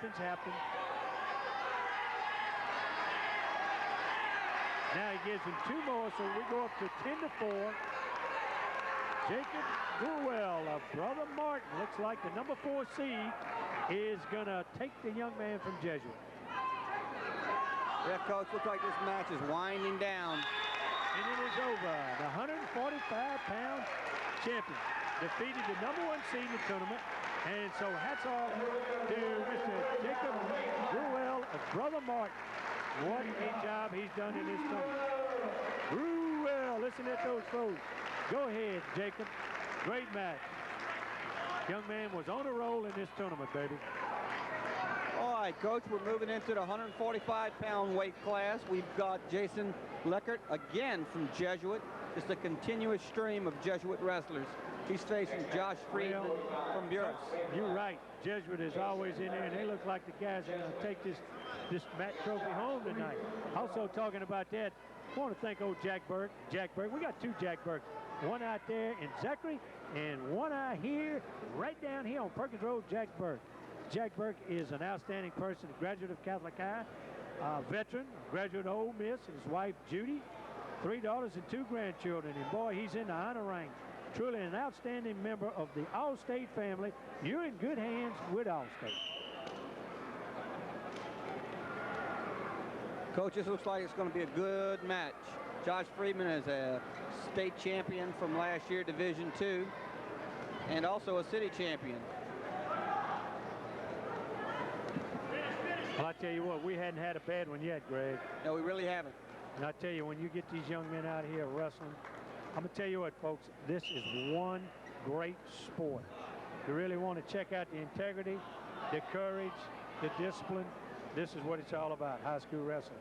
Nothing's happened. Now he gives him 2 more, so we go up to 10-4. Jacob Gruwell of Brother Martin, looks like the number 4 seed, is going to take the young man from Jesuit. Yeah, Coach, looks like this match is winding down. And it is over. The 145-pound champion defeated the number 1 seed in the tournament. And so hats off to Mr. Jacob Gruwell of Brother Martin. What a job he's done in this tournament. Gruwell, listen at those folks. Go ahead, Jacob. Great match. Young man was on a roll in this tournament, baby. All right, Coach, we're moving into the 145-pound weight class. We've got Jason Leckert again from Jesuit. Just a continuous stream of Jesuit wrestlers. He's facing Josh Friedman from Buras. You're right. Jesuit is always in there, and they look like the guys that are going to take this match trophy home tonight. Also talking about that, I want to thank old Jack Burke. We got 2 Jack Burkes. One out there in Zachary, and one out here, right down here on Perkins Road, Jack Burke. Jack Burke is an outstanding person, a graduate of Catholic High, veteran, graduate of Ole Miss, and his wife, Judy, 3 daughters and 2 grandchildren. And boy, he's in the honor rank. Truly an outstanding member of the All-State family. You're in good hands with All-State. Coach, this looks like it's going to be a good match. Josh Friedman is a state champion from last year, Division II, and also a city champion. Well, I tell you what, we hadn't had a bad one yet, Greg. No, we really haven't. And I tell you, when you get these young men out here wrestling, I'm going to tell you what, folks, this is one great sport. You really want to check out the integrity, the courage, the discipline. This is what it's all about, high school wrestling.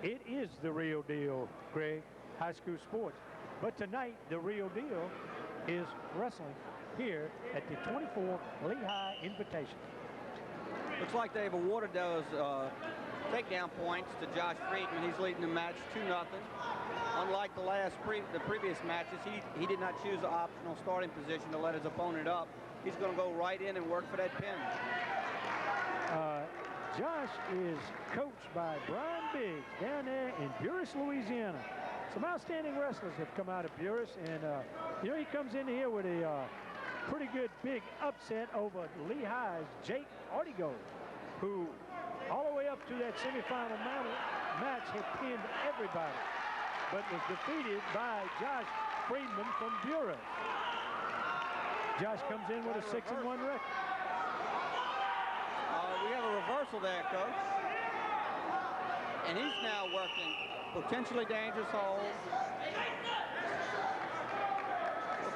It is the real deal, Greg, high school sports. But tonight, the real deal is wrestling here at the 24th Lehigh Invitation. Looks like they've awarded those takedown points to Josh Friedman. He's leading the match 2-0. Unlike the previous matches, he did not choose an optional starting position to let his opponent up. He's going to go right in and work for that pin. Josh is coached by Brian Biggs down there in Buras, Louisiana. Some outstanding wrestlers have come out of Buras, and you know, he comes in here with a pretty good big upset over Lehigh's Jake Artigo, who all the way up to that semifinal match had pinned everybody, but was defeated by Josh Friedman from Buras. Josh comes in with a 6-1 record. We have a reversal there, Coach. And he's now working potentially dangerous holds.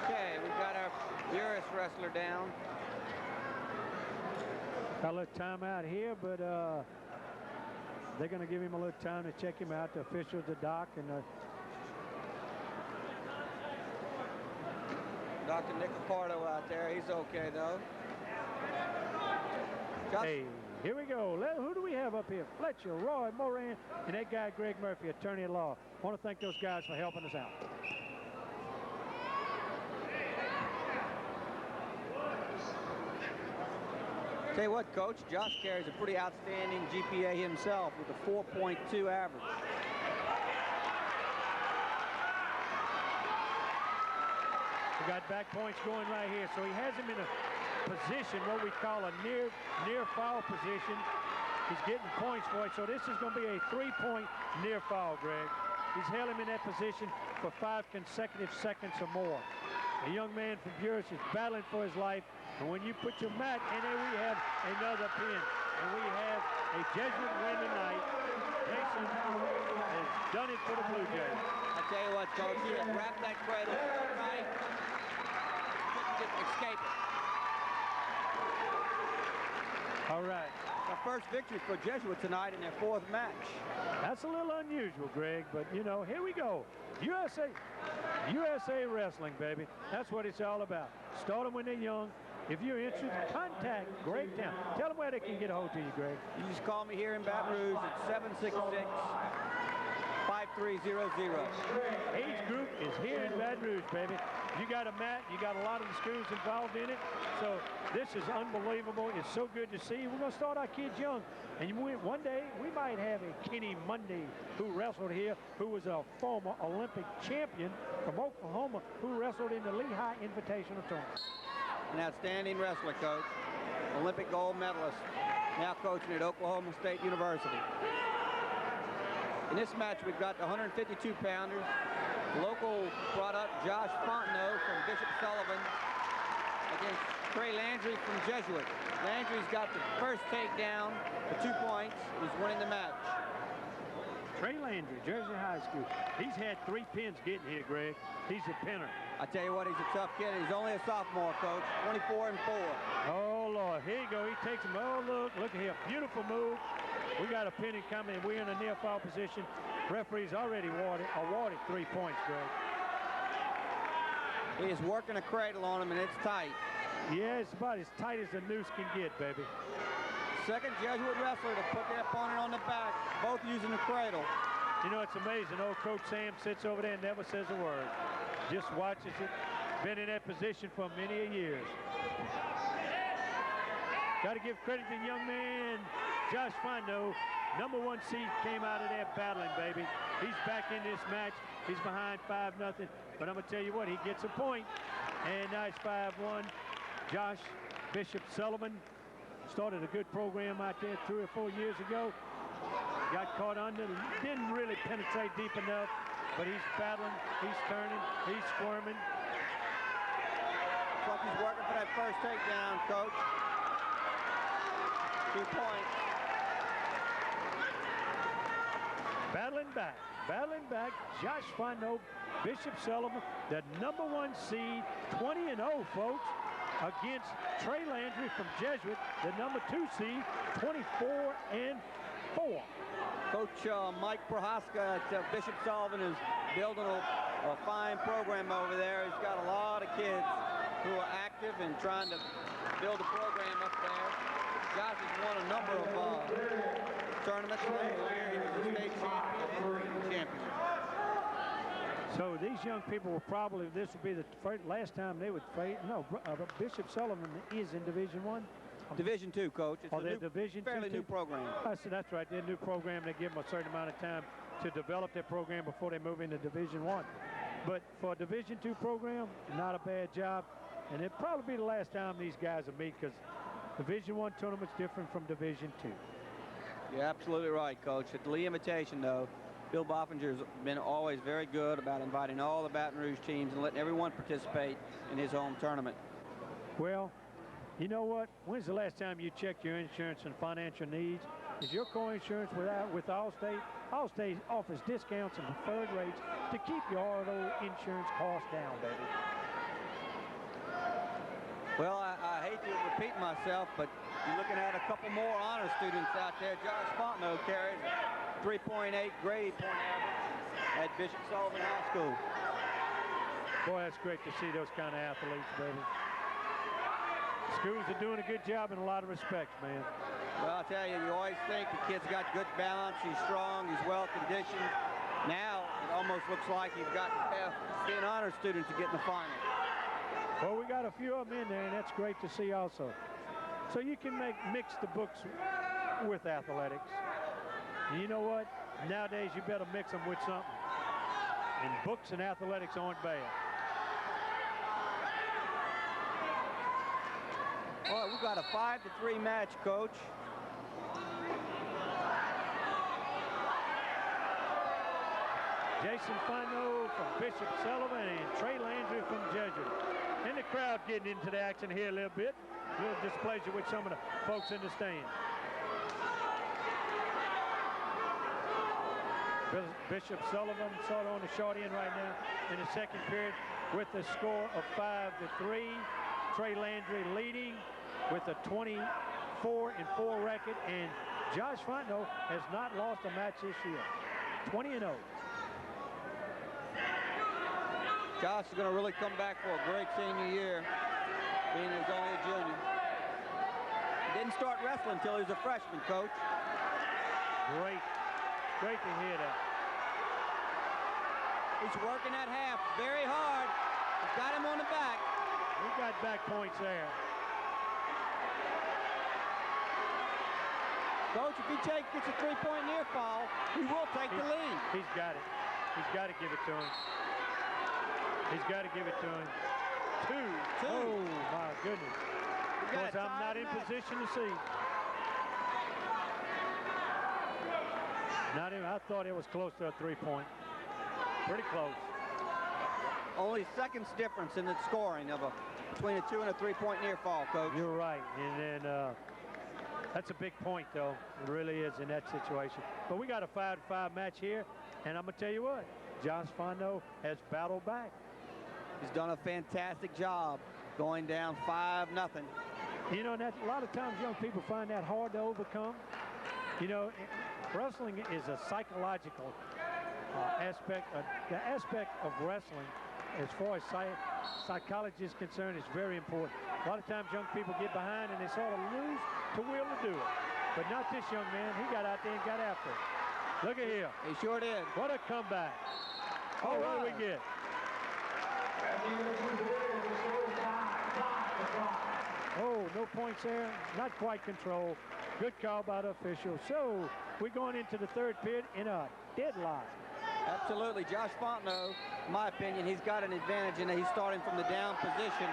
Okay, we've got our Buras wrestler down. Got a little time out here, but they're going to give him a little time to check him out. The officials, the doc, and Dr. Nick Ricardo out there. He's okay, though. Hey, here we go. Who do we have up here? Fletcher, Roy, Moran, and that guy, Greg Murphy, attorney at law. I want to thank those guys for helping us out. Tell you what, Coach, Josh carries a pretty outstanding GPA himself with a 4.2 average. We got back points going right here, so he has him in a position, what we call a near foul position. He's getting points for it, so this is going to be a 3-point near foul, Greg. He's held him in that position for 5 consecutive seconds or more. A young man from Buras is battling for his life, and when you put your mat in there, we have another pin, and we have a Jesuit win tonight. Jason has done it for the Blue Jays. I tell you what, Coach, he wrapped that cradle right, couldn't escape it. All right. The first victory for Jesuit tonight in their 4th match. That's a little unusual, Greg, but, you know, here we go. USA Wrestling, baby. That's what it's all about. Start them when they're young. If you're interested, contact Greg Town. Tell them where they can get a hold of you, Greg. You just call me here in Baton Rouge at 5300. Age group is here in Baton Rouge, baby. You got a mat, you got a lot of the schools involved in it. So this is unbelievable. It's so good to see. We're going to start our kids young. And one day we might have a Kenny Mundy who wrestled here, who was a former Olympic champion from Oklahoma, who wrestled in the Lehigh Invitational Tournament. An outstanding wrestler, coach. Olympic gold medalist. Now coaching at Oklahoma State University. In this match, we've got the 152-pounders. Local product, Josh Fontenot from Bishop Sullivan against Trey Landry from Jesuit. Landry's got the first takedown for 2 points. He's winning the match. Trey Landry, Jersey High School. He's had 3 pins getting here, Greg. He's a pinner. I tell you what, he's a tough kid. He's only a sophomore, coach. 24-4. Oh, Lord. Here you go. He takes him. Oh, look at here. Beautiful move. We got a pinning coming, and we're in a near foul position. Referee's already awarded 3 points, Greg. He is working a cradle on him, and it's tight. Yeah, it's about as tight as the noose can get, baby. Second Jesuit wrestler to put their opponent on the back, both using the cradle. You know, it's amazing. Old Coach Sam sits over there and never says a word. Just watches it. Been in that position for many years. Got to give credit to the young man, Josh Fontenot. #1 seed came out of there battling, baby. He's back in this match. He's behind 5-0. But I'm going to tell you what, he gets a point. And now it's 5-1. Josh Bishop Sullivan started a good program out there 3 or 4 years ago. Got caught under, didn't really penetrate deep enough, but he's battling, he's turning, he's squirming. Looks like he's working for that first takedown, coach. 2 points. Battling back, Josh Fontenot, Bishop Sullivan, the #1 seed, 20-0, folks, against Trey Landry from Jesuit, the #2 seed, 24-4. Coach Mike Prohaska at Bishop Sullivan is building a fine program over there. He's got a lot of kids who are active and trying to build a program up there. Josh has won a number of tournaments. He was a state champion. So these young people will probably, this will be the last time they would fight. No, Bishop Sullivan is in Division I. Division II, coach. It's a fairly new program. That's right. They're a new program. They give them a certain amount of time to develop their program before they move into Division I. But for a Division II program, not a bad job. And it'll probably be the last time these guys will meet, because Division I tournament's different from Division II. You're absolutely right, Coach. At the Lee Invitation, though, Bill Boffinger's been always very good about inviting all the Baton Rouge teams and letting everyone participate in his home tournament. Well, you know what? When's the last time you checked your insurance and financial needs? Is your co-insurance with Allstate? Allstate offers discounts and preferred rates to keep your auto insurance costs down, baby. Well, I hate to repeat myself, but you're looking at a couple more honor students out there. Josh Fontenot carries a 3.8 grade point average at Bishop Sullivan High School. Boy, that's great to see those kind of athletes, baby. Schools are doing a good job in a lot of respects, man. Well, I'll tell you, you always think the kid's got good balance, he's strong, he's well-conditioned. Now, it almost looks like he's got to be an honor student to get in the final. Well, we got a few of them in there, and that's great to see also. So you can mix the books with athletics. And you know what? Nowadays, you better mix them with something. And books and athletics aren't bad. Well, we've got a 5-3 match, Coach. Jason Fontenot from Bishop Sullivan and Trey Landry from Jesuit. And the crowd getting into the action here a little bit. A little displeasure with some of the folks in the stand. Bishop Sullivan sort of on the short end right now in the second period with a score of 5-3. Trey Landry leading with a 24-4 record, and Josh Fontenot has not lost a match this year. 20-0. Josh is going to really come back for a great senior year, being he's only a junior. He didn't start wrestling until he was a freshman, Coach. Great to hear that. He's working that half very hard. He's got him on the back. We got back points there. Coach, if he gets a three-point near fall, he will take the lead. He's got it. He's got to give it to him. He's got to give it to him. Two. Oh, my goodness. Of course, I'm not in position to see. Not even, I thought it was close to a three-point. Pretty close. Only seconds difference in the scoring between a 2 and a 3-point near fall, Coach. You're right. And then that's a big point, though. It really is in that situation. But we got a 5-5 match here. And I'm going to tell you what, Josh Fontenot has battled back. He's done a fantastic job going down 5-0. You know, that a lot of times young people find that hard to overcome. You know, wrestling is a psychological aspect. The aspect of wrestling, as far as psychology is concerned, is very important. A lot of times young people get behind and they sort of lose the will to do it. But not this young man. He got out there and got after it. Look at here. He sure did. What a comeback. Oh, what do we get? Oh, no points there. Not quite controlled. Good call by the official. So we're going into the third period in a deadlock. Absolutely. Josh Fontenot, in my opinion, he's got an advantage in that he's starting from the down position,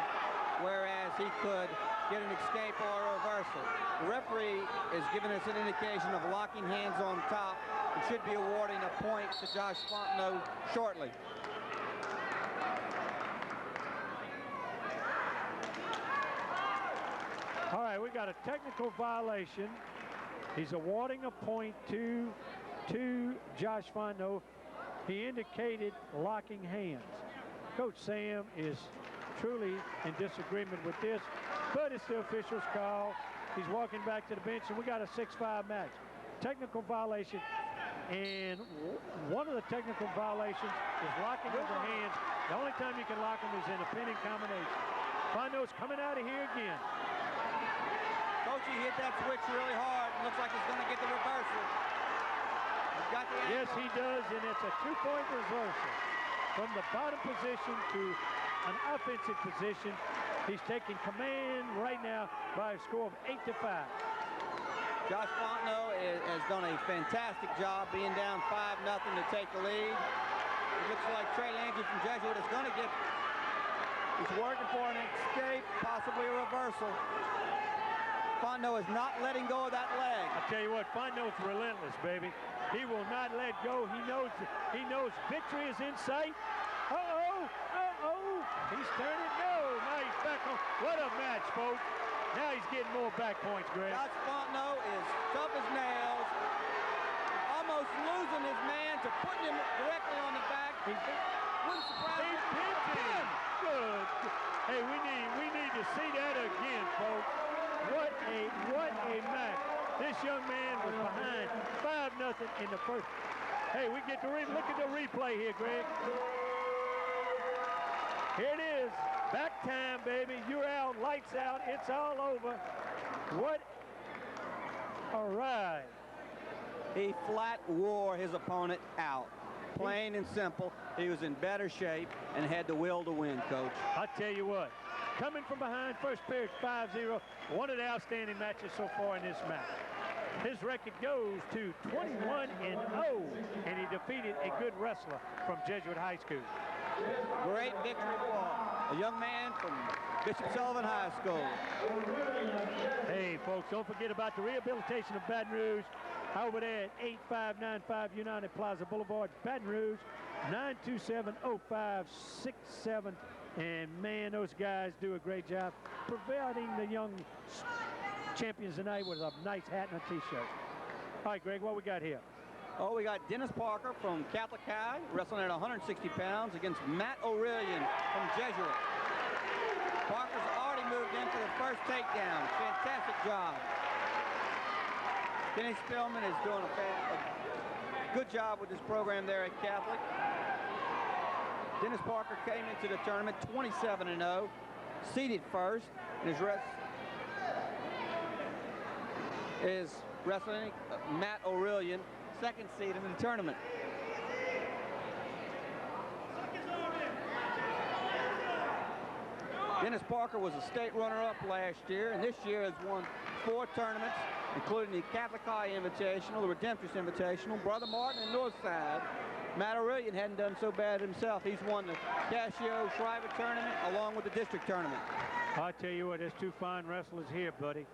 whereas he could get an escape or a reversal. The referee is giving us an indication of locking hands on top and should be awarding a point to Josh Fontenot shortly. All right, we got a technical violation. He's awarding a point to Josh Fontenot. He indicated locking hands. Coach Sam is truly in disagreement with this, but it's the official's call. He's walking back to the bench, and we got a 6-5 match. Technical violation, and one of the technical violations is locking of the hands. The only time you can lock them is in a pinning combination. Fontenot's coming out of here again. Coach, he hit that switch really hard. Looks like he's going to get the reversal. He's got the yes, he does, and it's a 2-point reversal. From the bottom position to an offensive position, he's taking command right now by a score of 8-5. Josh Fontenot has done a fantastic job being down 5-0 to take the lead. It looks like Trey Landry from Jesuit is going to get, he's working for an escape, possibly a reversal. Fontenot is not letting go of that leg. I tell you what, Fontenot's relentless, baby. He will not let go. He knows victory is in sight. He's turning. No, now he's back on. What a match, folks. Now he's getting more back points, Greg. Josh Fontenot is tough as nails. Almost losing his man to putting him directly on the back. Wouldn't surprise me. He's pinching. Good. Hey, we need to see that again, folks. What a match. This young man was behind 5-0 in the first. Hey, we get to look at the replay here, Greg. Here it is. Back time, baby. You're out. Lights out. It's all over. What? All right. He flat wore his opponent out. Plain and simple. He was in better shape and had the will to win, Coach. I tell you what. Coming from behind, first period 5-0. One of the outstanding matches so far in this match. His record goes to 21-0, and he defeated a good wrestler from Jesuit High School. Great victory for a young man from Bishop Sullivan High School. Hey, folks, don't forget about the rehabilitation of Baton Rouge over there at 8595 United Plaza Boulevard, Baton Rouge, 927-0567. And, man, those guys do a great job providing the young champions tonight with a nice hat and a T-shirt. All right, Greg, what we got here? Oh, we got Dennis Parker from Catholic High wrestling at 160 pounds against Matt O'Reilly from Jesuit. Parker's already moved in for the first takedown. Fantastic job. Kenny Spillman is doing a good job with this program there at Catholic. Dennis Parker came into the tournament 27-0, seeded first, and is wrestling Matt O'Reilly, second seed in the tournament. Dennis Parker was a state runner-up last year, and this year has won 4 tournaments, including the Catholic High Invitational, the Redemptress Invitational, Brother Martin, and Northside. Matt Aurelian hadn't done so bad himself. He's won the Casio Shriver tournament along with the district tournament. I tell you what, there's 2 fine wrestlers here, buddy.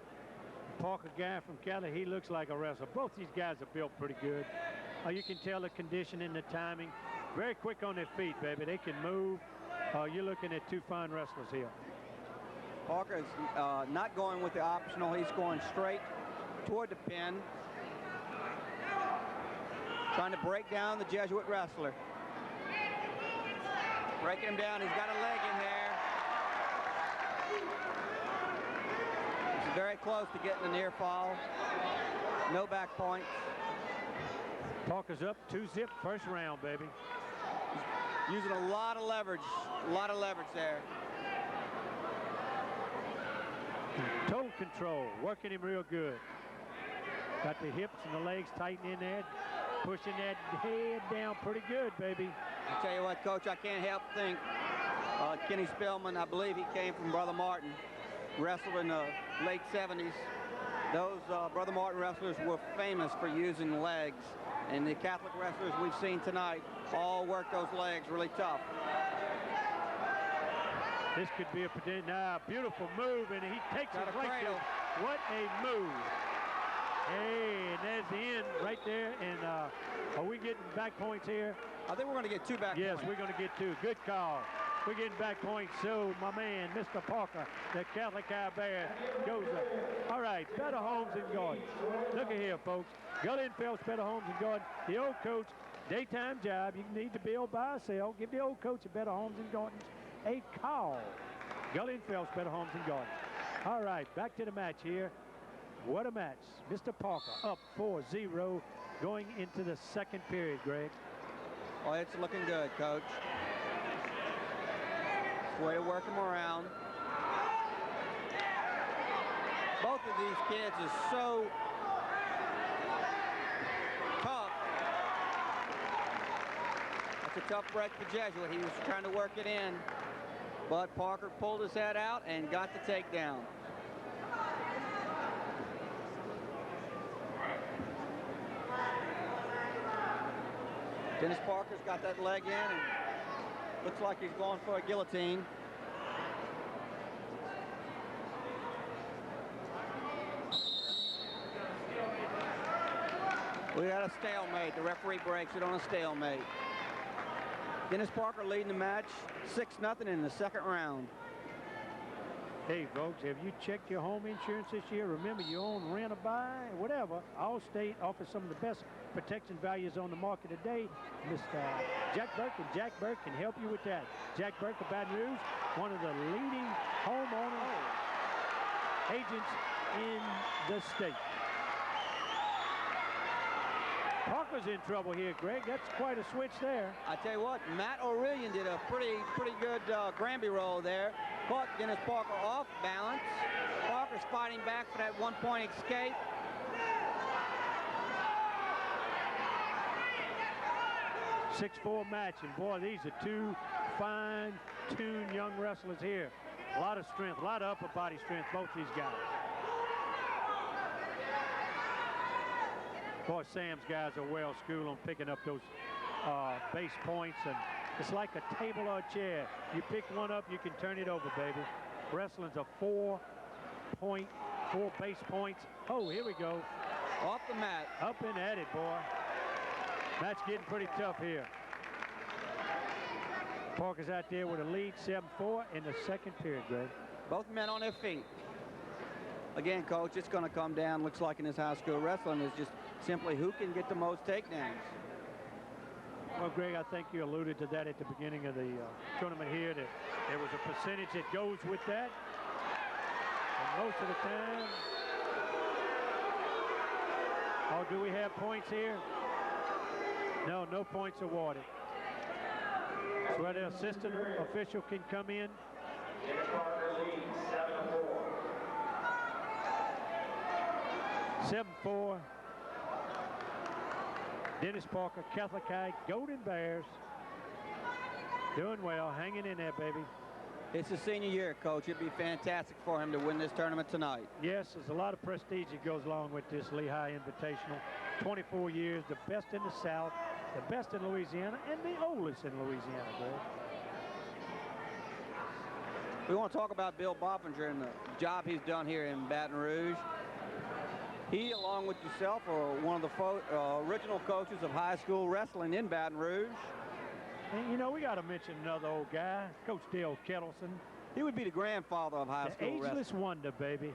Parker guy from Cali, he looks like a wrestler. Both these guys are built pretty good. You can tell the conditioning, the timing. Very quick on their feet, baby. They can move. You're looking at 2 fine wrestlers here. Parker is not going with the optional. He's going straight toward the pin. Trying to break down the Jesuit wrestler. Breaking him down. He's got a leg in there. He's very close to getting a near fall. No back points. Parker's up 2-zip first round, baby. He's using a lot of leverage there. Total control, working him real good. Got the hips and the legs tight in there, pushing that head down pretty good, baby. I tell you what, Coach, I can't help think. Kenny Spellman, I believe he came from Brother Martin, wrestled in the late 70s. Those Brother Martin wrestlers were famous for using legs, and the Catholic wrestlers we've seen tonight all work those legs really tough. This could be a potential. Now, beautiful move, and he takes it right there. What a move. Hey, and there's the end right there. And are we getting back points here? I think we're going to get 2 back points. Yes, we're going to get 2. Good call. We're getting back points. So, my man, Mr. Parker, the Catholic High Bear, goes up. All right, Better Homes and Gardens. Look at here, folks. Gully and Phelps, Better Homes and Gardens. The old coach, daytime job. You need to build, buy, or sell. Give the old coach at Better Homes and Gardens a call. Gully and Phelps, Better Homes and Gardens. All right, back to the match here. What a match. Mr. Parker up 4-0 going into the second period, Greg. Oh, it's looking good, Coach. Way to work him around. Both of these kids are so tough. That's a tough break for Jesuit. He was trying to work it in, but Parker pulled his head out and got the takedown. Dennis Parker's got that leg in and looks like he's going for a guillotine. We got a stalemate. The referee breaks it on a stalemate. Dennis Parker leading the match 6-0 in the second round. Hey, folks, have you checked your home insurance this year? Remember, you own, rent, or buy, whatever. Allstate offers some of the best protection values on the market today. Mr. Jack Burke, and Jack Burke can help you with that. Jack Burke of Baton Rouge, one of the leading homeowner agents in the state. Parker's in trouble here, Greg. That's quite a switch there. I tell you what, Matt Aurelian did a pretty good Granby roll there. Caught Dennis Parker off balance. Parker's fighting back for that 1-point escape. .6-4 match, and boy, these are 2 fine-tuned young wrestlers here. A lot of strength, a lot of upper body strength, both these guys. Boy, Sam's guys are well schooled on picking up those base points, and it's like a table or a chair. You pick one up, you can turn it over, baby. Wrestling's a 4 base points. Oh, here we go. Off the mat. Up and at it, boy. Match getting pretty tough here. Parker's out there with a lead 7-4 in the second period, Greg. Both men on their feet. Again, Coach, it's going to come down, looks like in this high school wrestling, is just simply who can get the most takedowns. Well, Greg, I think you alluded to that at the beginning of the tournament here, that there was a percentage that goes with that. And most of the time, oh, do we have points here? No, no points awarded. So where the assistant official can come in. Dennis Parker leads 7-4. Dennis Parker, Catholic High, Golden Bears. Doing well, hanging in there, baby. It's his senior year, Coach. It'd be fantastic for him to win this tournament tonight. Yes, there's a lot of prestige that goes along with this Lehigh Invitational. 24 years, the best in the South, the best in Louisiana, and the oldest in Louisiana, Greg. We want to talk about Bill Boffinger and the job he's done here in Baton Rouge. He, along with yourself, are one of the original coaches of high school wrestling in Baton Rouge. And, you know, we got to mention another old guy, Coach Dale Kettleson. He would be the grandfather of high school wrestling. Ageless wonder, baby.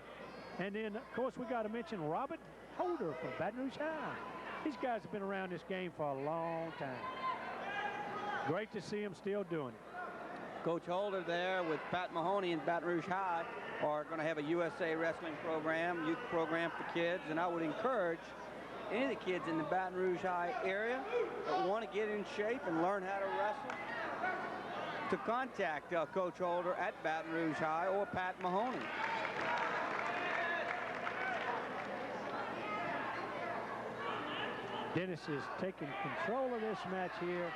And then, of course, we got to mention Robert Holder from Baton Rouge High. These guys have been around this game for a long time. Great to see them still doing it. Coach Holder there with Pat Mahoney in Baton Rouge High are going to have a USA Wrestling program, youth program for kids, and I would encourage any of the kids in the Baton Rouge High area that want to get in shape and learn how to wrestle to contact Coach Holder at Baton Rouge High or Pat Mahoney. Dennis is taking control of this match here.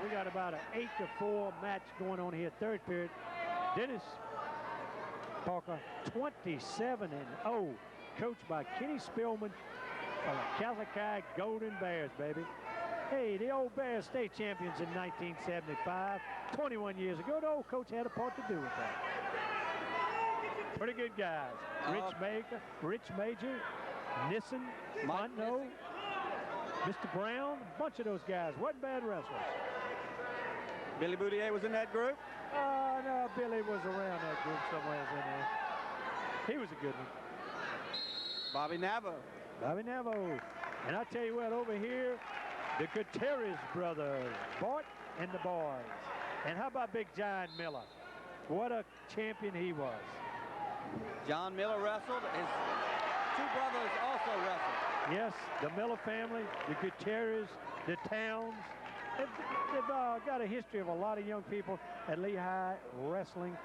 We got about an 8-4 match going on here, third period. Dennis Parker, 27-0, coached by Kenny Spillman of the Catholic High Golden Bears, baby. Hey, the old Bears state champions in 1975, 21 years ago. The old coach had a part to do with that. Pretty good guys. Rich Major, Nissen, Monteau, Mr. Brown, a bunch of those guys. Wasn't bad wrestlers. Billy Boudier was in that group? No, Billy was around that group somewhere in there. He was a good one. Bobby Navo. Bobby Navo. And I tell you what, over here, the Gutierrez brothers, Bart and the boys. And how about Big John Miller? What a champion he was. John Miller wrestled. His two brothers also wrestled. Yes, the Miller family, the Gutierrez, the Towns. They've got a history of a lot of young people at Lehigh wrestling.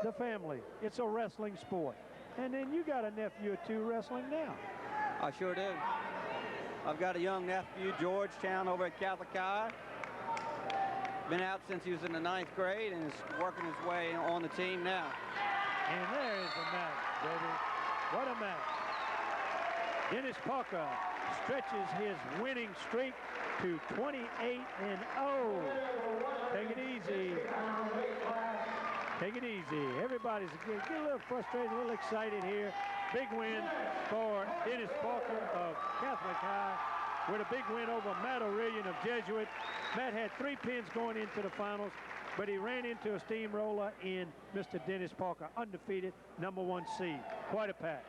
The family, it's a wrestling sport. And then you got a nephew or two wrestling now. I sure do. I've got a young nephew, Georgetown, over at Catholic High. Been out since he was in the 9th grade and is working his way on the team now. And there's the match, baby. What a match. Dennis Parker stretches his winning streak to 28-0. Take it easy. Take it easy. Everybody's get a little frustrated, a little excited here. Big win for Dennis Parker of Catholic High with a big win over Matt Aurelian of Jesuit. Matt had 3 pins going into the finals, but he ran into a steamroller in Mr. Dennis Parker, undefeated, #1 seed. Quite a pack.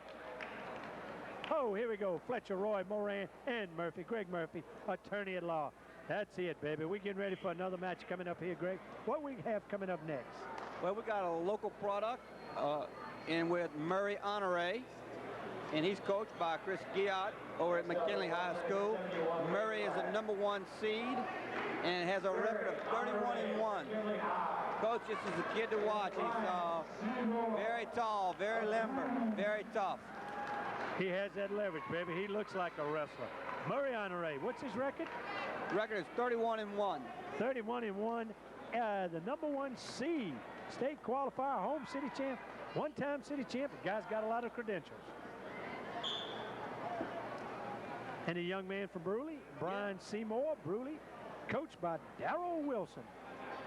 Oh, here we go. Fletcher, Roy, Moran, and Murphy. Greg Murphy, attorney at law. That's it, baby. We're getting ready for another match coming up here, Greg. What we have coming up next? Well, we got a local product in with Murray Honore, and he's coached by Chris Giat over at McKinley High School. Murray is a #1 seed and has a record of 31-1. Coach, this is a kid to watch. He's very tall, very limber, very tough. He has that leverage, baby. He looks like a wrestler. Murray Honore, what's his record? Record is 31-1. 31-1. The #1 seed, state qualifier, home city champ, one-time city champ. The guy's got a lot of credentials. And a young man from Bruley, Brian Seymour, Bruley, coached by Darrell Wilson.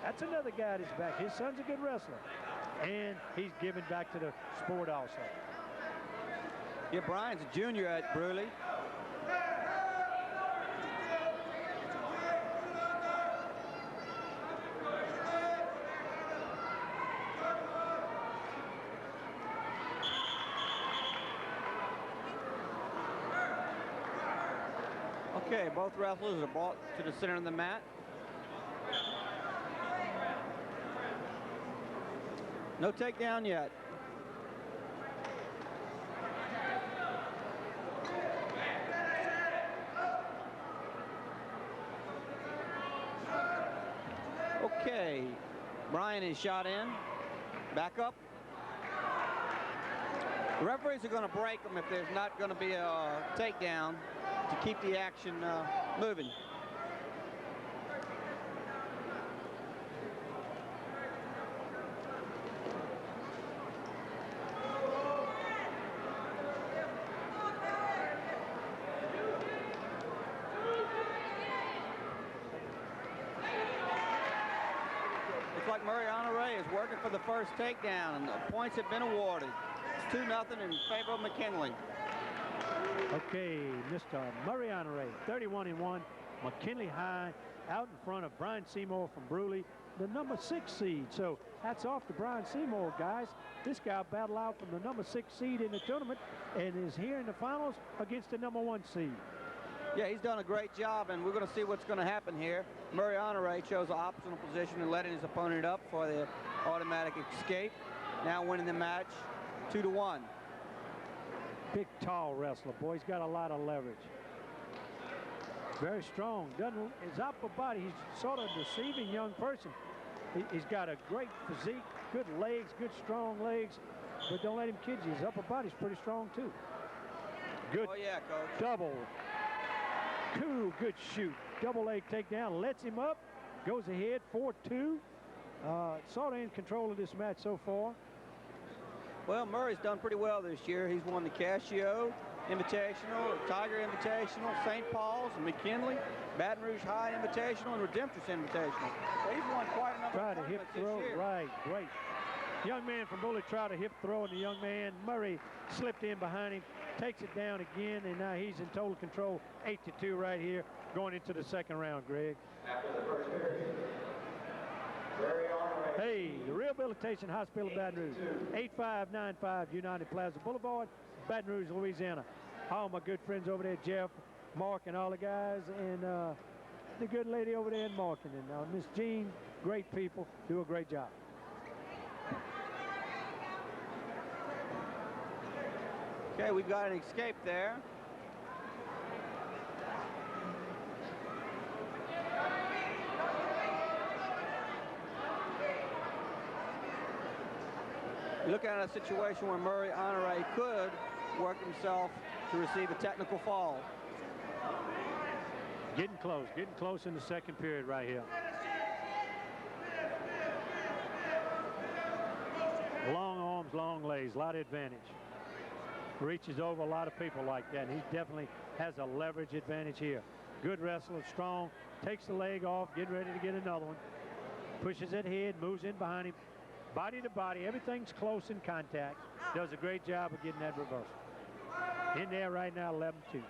That's another guy that's back. His son's a good wrestler. And he's giving back to the sport also. Yeah, Brian's a junior at Bruley. Okay, both wrestlers are brought to the center of the mat. No takedown yet. Okay, Brian is shot in. Back up. The referees are going to break them if there's not going to be a takedown to keep the action moving. Murray Honore is working for the first takedown, and the points have been awarded. It's 2-0 in favor of McKinley. Okay, Mr. Murray Honore, 31-1. McKinley High out in front of Brian Seymour from Bruley, the number 6 seed. So hats off to Brian Seymour, guys. This guy battled out from the number 6 seed in the tournament and is here in the finals against the number 1 seed. Yeah, he's done a great job, and we're going to see what's going to happen here. Murray Honore chose an optional position and letting his opponent up for the automatic escape. Now winning the match 2-1. Big, tall wrestler, boy. He's got a lot of leverage. Very strong. His upper body, he's sort of a deceiving young person. He's got a great physique, good legs, good strong legs, but don't let him kid you. His upper body's pretty strong, too. Good. Oh, yeah, Coach. Double. Cool, good shoot. Double leg takedown, lets him up, goes ahead, 4-2. Sort of in control of this match so far. Well, Murray's done pretty well this year. He's won the Casio Invitational, Tiger Invitational, St. Paul's, McKinley, Baton Rouge High Invitational, and Redemptress Invitational. So he's won quite a number of tournaments hip throw, this year. right, great. Young man from Bully tried a hip throw, and the young man, Murray, slipped in behind him, takes it down again, and now he's in total control, 8-2 right here, going into the second round, Greg. After the first period, Murray Honore. Hey, the Rehabilitation Hospital of Baton Rouge, 8595 United Plaza Boulevard, Baton Rouge, Louisiana. All my good friends over there, Jeff, Mark, and all the guys, and the good lady over there in Markin, and Miss Jean, great people, do a great job. Okay, we've got an escape there. You're looking at a situation where Murray Honore could work himself to receive a technical fall. Getting close in the second period right here. Long arms, long legs, a lot of advantage. Reaches over a lot of people like that, and he definitely has a leverage advantage here. Good wrestler, strong, takes the leg off, getting ready to get another one. Pushes it ahead, moves in behind him. Body to body, everything's close in contact. Does a great job of getting that reversal. In there right now, 11-2.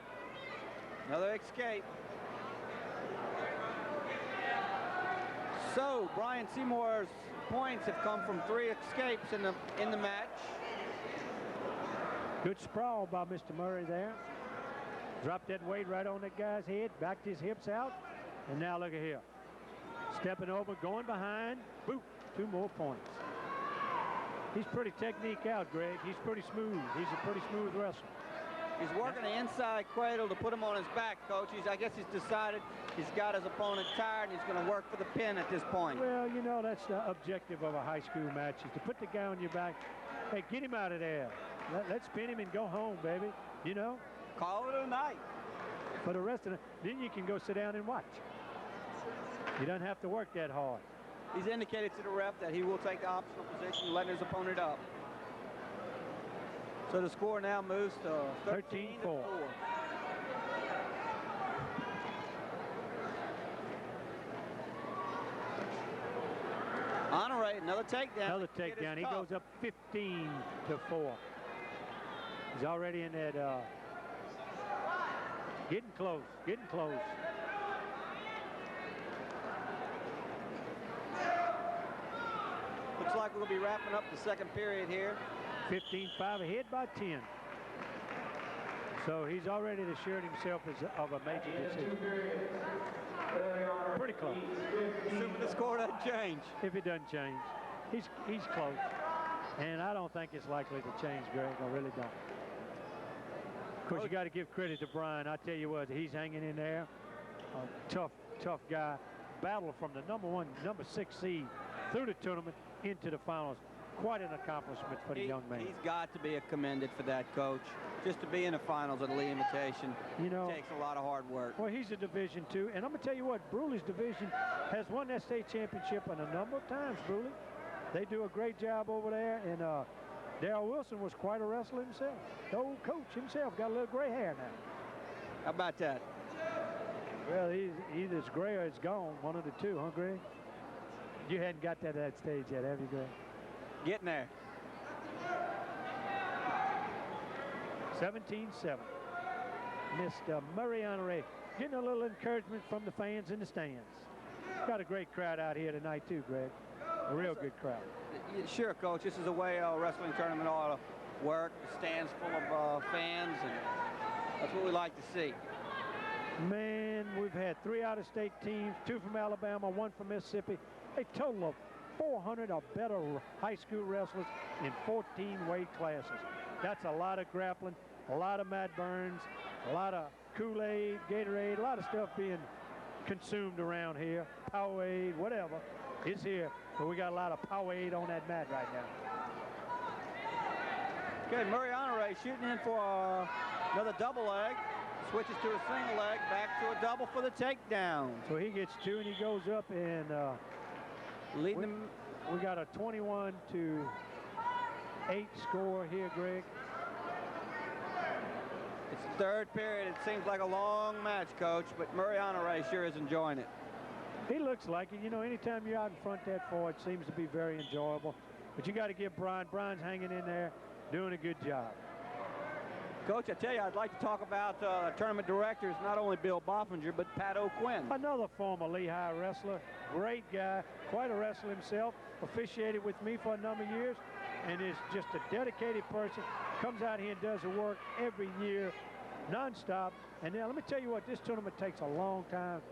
Another escape. So Brian Seymour's points have come from 3 escapes in the match. Good sprawl by Mr. Murray there. Dropped that weight right on that guy's head, backed his hips out, and now look at here. Stepping over, going behind, boop, 2 more points. He's pretty technique out, Greg. He's pretty smooth. He's a pretty smooth wrestler. He's working the inside cradle to put him on his back, Coach. I guess he's decided he's got his opponent tired and he's going to work for the pin at this point. Well, you know, that's the objective of a high school match, is to put the guy on your back. Hey, get him out of there. Let's pin him and go home, baby. You know? Call it a night. For the rest of it, then you can go sit down and watch. You don't have to work that hard. He's indicated to the ref that he will take the optional position, letting his opponent up. So the score now moves to 13-4. Honore, another takedown. Another takedown. He goes up 15-4. He's already in that. Getting close. Getting close. Looks like we'll be wrapping up the second period here. 15-5, ahead by 10. So he's already assured himself of a major decision. Pretty close. Assuming the score doesn't change. If it doesn't change, he's close. And I don't think it's likely to change, Greg. I really don't. Of course, you got to give credit to Brian. I tell you what, he's hanging in there. A tough guy. Battle from the number 6 seed through the tournament into the finals. Quite an accomplishment for the young man. He's got to be commended for that, Coach. Just to be in the finals at the Lee Invitation, you know, takes a lot of hard work. Well, he's a Division II, and I'm going to tell you what, Bruley's division has won that state championship a number of times, Bruley. They do a great job over there, and Darrell Wilson was quite a wrestler himself. The old coach himself got a little gray hair now. How about that? Well, either it's gray or it's gone, one of the two, huh, Greg? You hadn't got to that stage yet, have you, Greg? Getting there. 17-7. Mr. Mariano Ray getting a little encouragement from the fans in the stands. Got a great crowd out here tonight too, Greg. A real good crowd. Sure, Coach. This is the way a wrestling tournament ought to work. The stands full of fans, and that's what we like to see. Man, we've had 3 out-of-state teams, 2 from Alabama, 1 from Mississippi. A total of 400 or better high school wrestlers in 14 weight classes. That's a lot of grappling, a lot of mat burns, a lot of Kool-Aid, Gatorade, a lot of stuff being consumed around here. Powerade, whatever, is here. But we got a lot of Powerade on that mat right now. Okay, Mariano Ray shooting in for another double leg. Switches to a single leg, back to a double for the takedown. So he gets 2 and he goes up, and leading them. We got a 21-8 score here, Greg. It's the third period. It seems like a long match, Coach, but Mariano Ray sure is enjoying it. He looks like it. You know, anytime you're out in front that far, it seems to be very enjoyable. But you got to give Brian. Brian's hanging in there, doing a good job. Coach, I tell you, I'd like to talk about tournament directors, not only Bill Boffinger, but Pat O'Quinn. Another former Lehigh wrestler, great guy, quite a wrestler himself, officiated with me for a number of years, and is just a dedicated person, comes out here and does the work every year, nonstop. And now let me tell you what, this tournament takes a long time.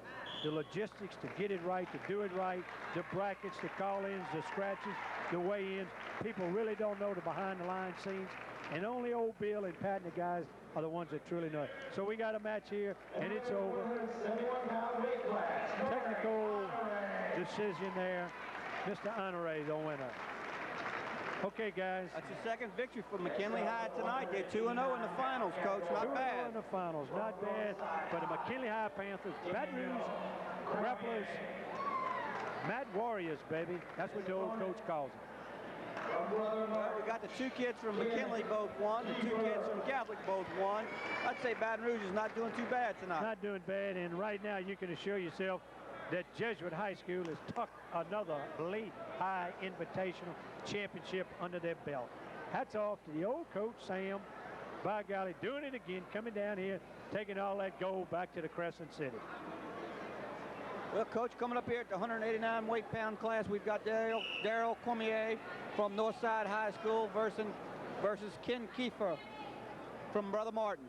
The logistics to get it right, to do it right, the brackets, the call-ins, the scratches, the weigh-ins. People really don't know the behind-the-line scenes. And only old Bill and Pat and the guys are the ones that truly know it. So we got a match here, and it's over. Technical decision there. Mr. Honore, the winner. Okay, guys. That's the second victory for McKinley High tonight. They're 2-0 in the finals, Coach. Not bad. 2-0 in the finals. Not bad. But the McKinley High Panthers, Baton Rouge Grapplers, Mad Warriors, baby. That's what the old coach calls them. Well, we got the 2 kids from McKinley both won. The 2 kids from Catholic both won. I'd say Baton Rouge is not doing too bad tonight. Not doing bad. And right now you can assure yourself that Jesuit High School has tucked another Lehigh Invitational Championship under their belt. Hats off to the old coach, Sam. By golly, doing it again, coming down here, taking all that gold back to the Crescent City. Well, Coach, coming up here at the 189 weight pound class, we've got Daryl Cormier from Northside High School versus Ken Kiefer from Brother Martin.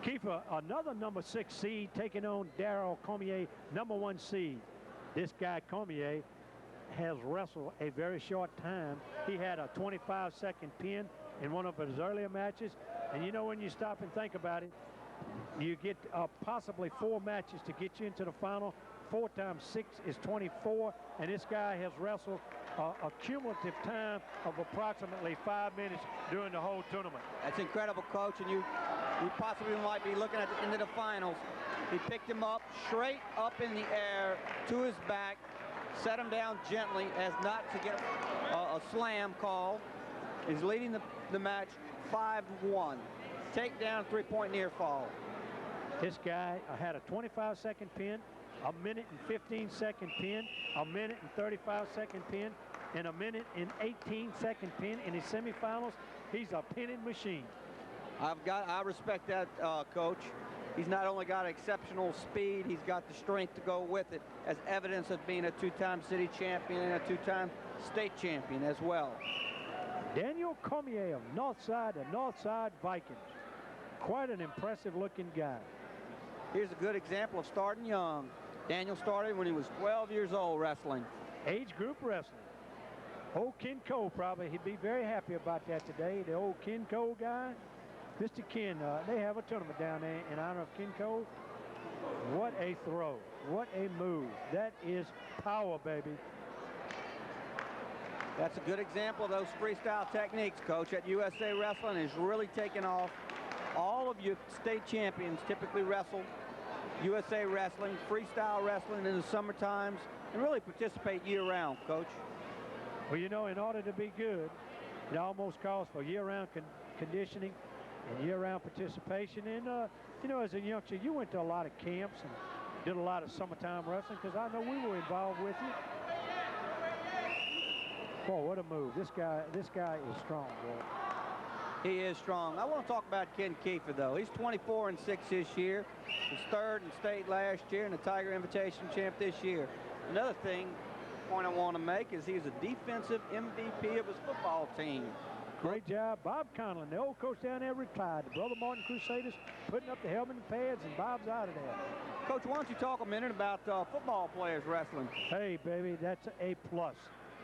Kiefer, another number 6 seed, taking on Daryl Cormier, number 1 seed. This guy Cormier has wrestled a very short time. He had a 25-second pin in one of his earlier matches. And you know, when you stop and think about it, you get possibly 4 matches to get you into the final. 4 times 6 is 24, and this guy has wrestled a cumulative time of approximately 5 minutes during the whole tournament. That's incredible, Coach, and you possibly might be looking at the end of the finals. He picked him up straight up in the air to his back, set him down gently as not to get a slam call. He's leading the match 5-1. Takedown, 3-point near fall. This guy had a 25-second pin, a minute and 15-second pin, a minute and 35-second pin, and a minute and 18-second pin in his semifinals. He's a pinning machine. I respect that, Coach. He's not only got exceptional speed, he's got the strength to go with it, as evidence of being a 2-time city champion and a 2-time state champion as well. Daniel Cormier of Northside, the Northside Vikings. Quite an impressive looking guy. Here's a good example of starting young. Daniel started when he was 12 years old wrestling. Age group wrestling. Old Ken Cole probably, he'd be very happy about that today. The old Ken Cole guy. Mr. Ken, they have a tournament down there in honor of Ken Cole. What a throw. What a move. That is power, baby. That's a good example of those freestyle techniques, Coach. At USA Wrestling is really taking off. All of you state champions typically wrestle USA Wrestling, freestyle wrestling in the summer times, and really participate year-round, Coach. Well, you know, in order to be good, it almost calls for year-round conditioning and year-round participation. And, you know, as a youngster, you went to a lot of camps and did a lot of summertime wrestling, because I know we were involved with you. Boy, what a move. This guy is strong, boy. He is strong. I want to talk about Ken Kiefer, though. He's 24-6 this year. He's third in state last year and the Tiger Invitation champ this year. Another point I want to make is he's a defensive MVP of his football team. Great job. Bob Conlon, the old coach down there, retired. The Brother Martin Crusaders putting up the helmet and pads, and Bob's out of there. Coach, why don't you talk a minute about football players wrestling? Hey, baby, that's a plus.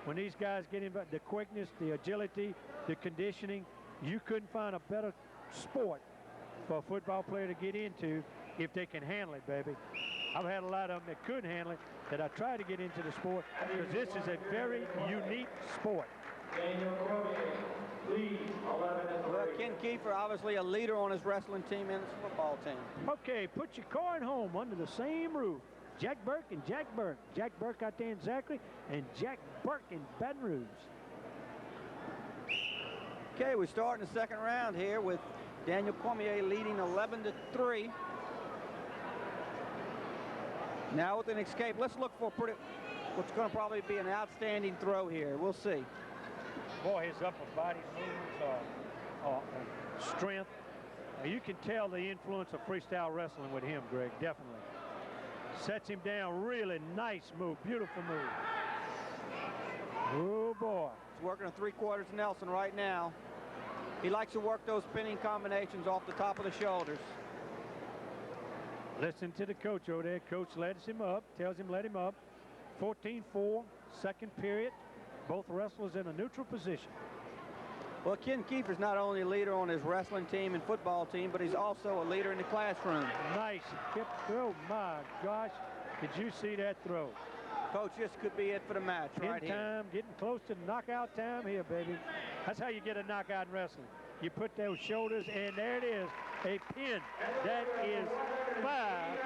When these guys get in, the quickness, the agility, the conditioning, you couldn't find a better sport for a football player to get into if they can handle it, baby. I've had a lot of them that couldn't handle it, that I tried to get into the sport, because this is a very unique sport. Well, Ken Kiefer, obviously a leader on his wrestling team and his football team. Okay, put your car and home under the same roof. Jack Burke and Jack Burke. Jack Burke out there in Zachary, and Jack Burke in Baton Rouge. Okay, we start in the second round here with Daniel Cormier leading 11-3. Now with an escape, let's look for what's going to probably be an outstanding throw here. We'll see. Boy, his upper body moves are strength. You can tell the influence of freestyle wrestling with him, Greg, definitely. Sets him down, really nice move, beautiful move. Oh, boy. He's working a three-quarters Nelson right now. He likes to work those spinning combinations off the top of the shoulders. Listen to the coach over there. Coach lets him up, tells him let him up. 14-4, second period. Both wrestlers in a neutral position. Well, Ken Kiefer's not only a leader on his wrestling team and football team, but he's also a leader in the classroom. Nice hip throw. My gosh, did you see that throw? Coach, this could be it for the match right here. Time, getting close to knockout time here, baby. That's how you get a knockout in wrestling. You put those shoulders, and there it is, a pin. That is 5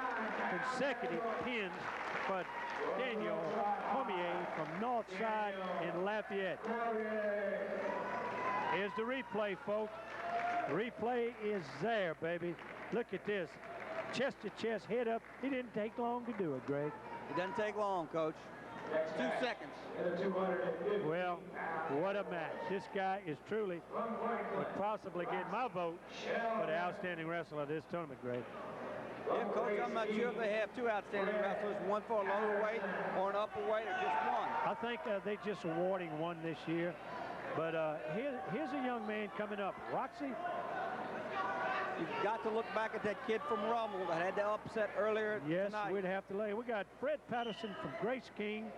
consecutive pins for Daniel Cormier from Northside in Lafayette. Here's the replay, folks. The replay is there, baby. Look at this. Chest to chest, head up. It didn't take long to do it, Greg. It doesn't take long, Coach. 2 seconds. Well, what a match. This guy is truly, would possibly get my vote for the outstanding wrestler of this tournament, Greg. Yeah, Coach, I'm not sure if they have two outstanding wrestlers, one for a lower weight or an upper weight, or just one. I think they're just awarding one this year. But here's a young man coming up, Roxy. You've got to look back at that kid from Rummel that had the upset earlier yes, tonight. We'd have to lay. We got Fred Patterson from Grace King,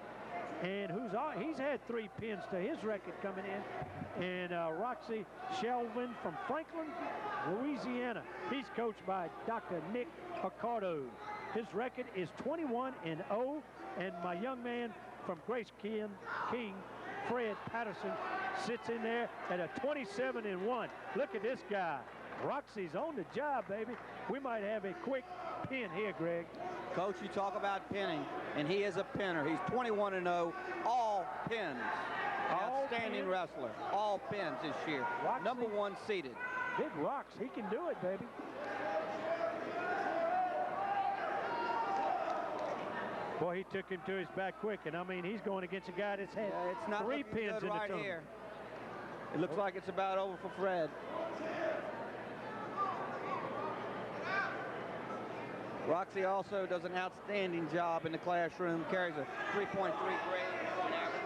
and he's had 3 pins to his record coming in. And Roxy Shelvin from Franklin, Louisiana. He's coached by Dr. Nick Accardo. His record is 21-0, and my young man from Grace King, Fred Patterson, sits in there at a 27-1. Look at this guy. Roxy's on the job, baby. We might have a quick pin here, Greg. Coach, you talk about pinning, and he is a pinner. He's 21-0, all pins. Outstanding wrestler. All pins this year. Roxy, number 1 seeded. Big Rox, he can do it, baby. Boy, he took him to his back quick, and I mean, he's going against a guy that's had it's not 3 pins in right the tournament. Here. It looks like it's about over for Fred. Roxy also does an outstanding job in the classroom, carries a 3.3 grade on average.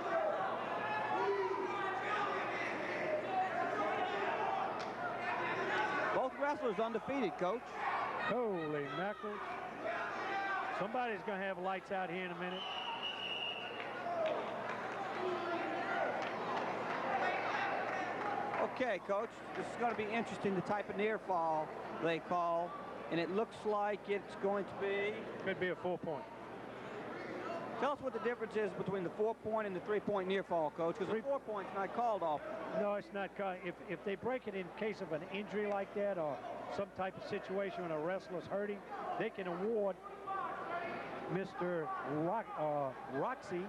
Both wrestlers undefeated, Coach. Holy mackerel. Somebody's going to have lights out here in a minute. Okay, Coach, this is going to be interesting, the type of near fall they call. And it looks like it's going to be... Could be a 4-point. Tell us what the difference is between the 4-point and the 3-point near fall, Coach, because the 4-point's not called off. No, it's not called. If they break it in case of an injury like that or some type of situation when a wrestler's hurting, they can award Mr. Roxy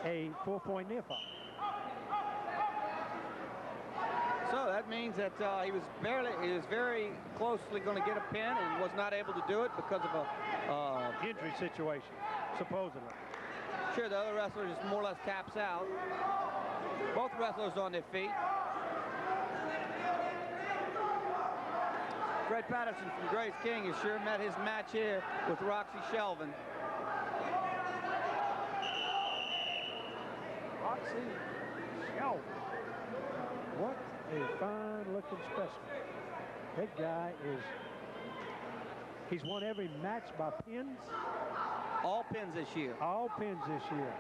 a 4-point near fall. So that means that he was very closely going to get a pin and was not able to do it because of a injury situation, supposedly. Sure, the other wrestler just more or less taps out. Both wrestlers on their feet. Fred Patterson from Grace King has sure met his match here with Roxy Shelvin. Roxy Shelvin. What a fine-looking specimen. That guy is, he's won every match by pins. All pins this year. All pins this year.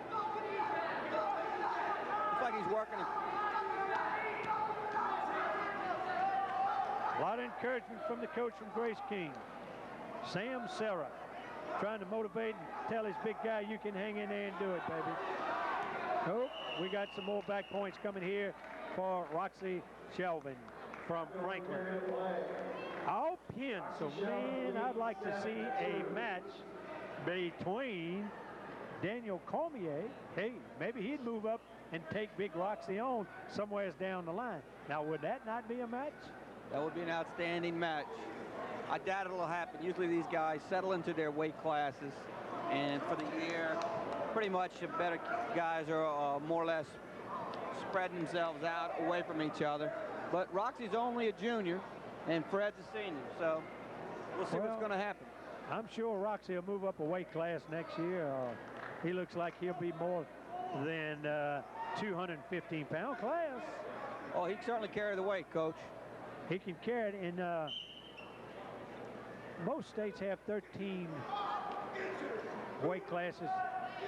Looks like he's working. A lot of encouragement from the coach from Grace King. Sam Serra trying to motivate and tell his big guy, you can hang in there and do it, baby. Oh, we got some more back points coming here for Roxy Shelvin from Franklin. All pins. So, man, I'd like to see a match between Daniel Cormier. Hey, maybe he'd move up and take Big Roxy on somewhere down the line. Now, would that not be a match? That would be an outstanding match. I doubt it'll happen. Usually these guys settle into their weight classes, and for the year, pretty much the better guys are more or less spreading themselves out away from each other. But Roxy's only a junior, and Fred's a senior, so we'll see what's going to happen. I'm sure Roxy will move up a weight class next year. He looks like he'll be more than 215-pound class. Oh, he can certainly carry the weight, Coach. He can carry it, and most states have 13 weight classes.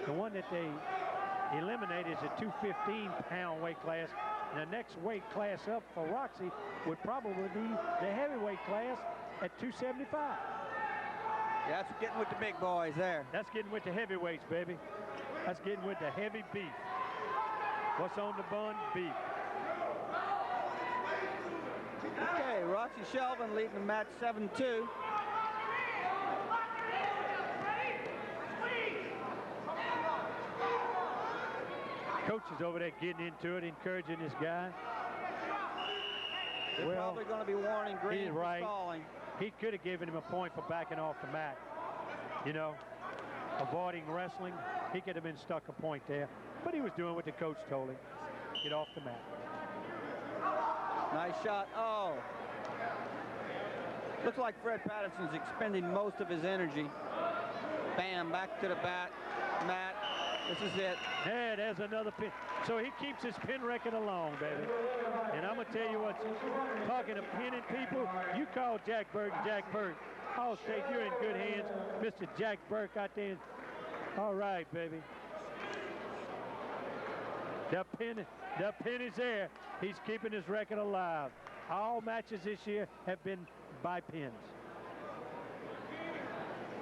The one that they eliminate is a 215-pound weight class. And the next weight class up for Roxy would probably be the heavyweight class at 275. Yeah, that's getting with the big boys there. That's getting with the heavyweights, baby. That's getting with the heavy beef. What's on the bun? Beef. Okay, Roxy Shelvin leading the match 7-2. Coach is over there getting into it, encouraging this guy. They're probably going to be warning Green for right. stalling. He could have given him a point for backing off the mat. You know, avoiding wrestling. He could have been stuck a point there. But he was doing what the coach told him. Get off the mat. Nice shot. Oh. Looks like Fred Patterson's expending most of his energy. Bam, back to the mat. This is it. Hey, there's another pin. So he keeps his pin record along, baby. And I'm going to tell you what, talking to pinning people, you call Jack Burke. I'll say you're in good hands. Mr. Jack Burke out there. All right, baby. The pin is there. He's keeping his record alive. All matches this year have been by pins.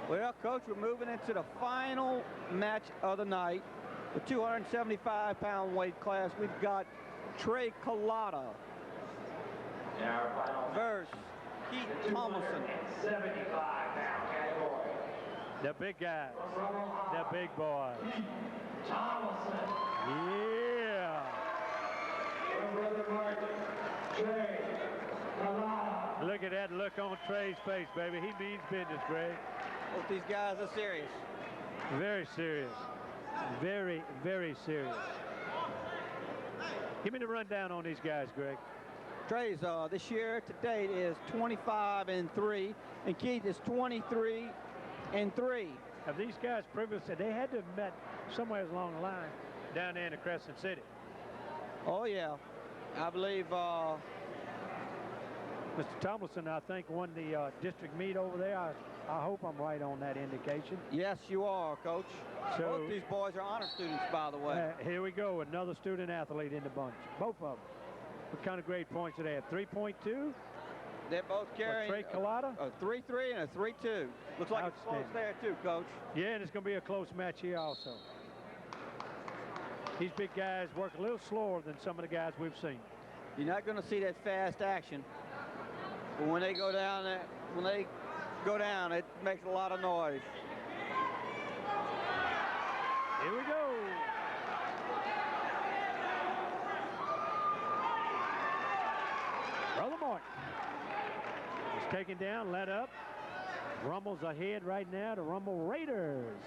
Well, Coach, we're moving into the final match of the night. The 275-pound weight class. We've got Trey Collada versus Keith Tomlinson. 75-pound category. The big guys. The big boys. Tomlinson. Yeah. Brother Mark, Trey Collada. Look at that look on Trey's face, baby. He means business, Greg. Both these guys are serious. Very serious. Very, very serious. Give me the rundown on these guys, Greg. Trey's this year to date is 25-3, and Keith is 23-3. Have these guys previously, they had to have met somewhere along the line down there in the Crescent City. Oh, yeah. I believe Mr. Tomlinson, I think, won the district meet over there. I hope I'm right on that indication. yes, you are, Coach. So, both these boys are honor students, by the way. Here we go, another student athlete in the bunch. Both of them. What kind of grade points do they have? 3.2? They're both carrying Trey Collada? a 3-3 and a 3-2. Looks like it's close there, too, Coach. Yeah, and it's going to be a close match here also. These big guys work a little slower than some of the guys we've seen. You're not going to see that fast action. But when they go down, it makes a lot of noise. Here we go. Brother Martin is taken down, let up. Rumble's ahead right now to Rumble Raiders.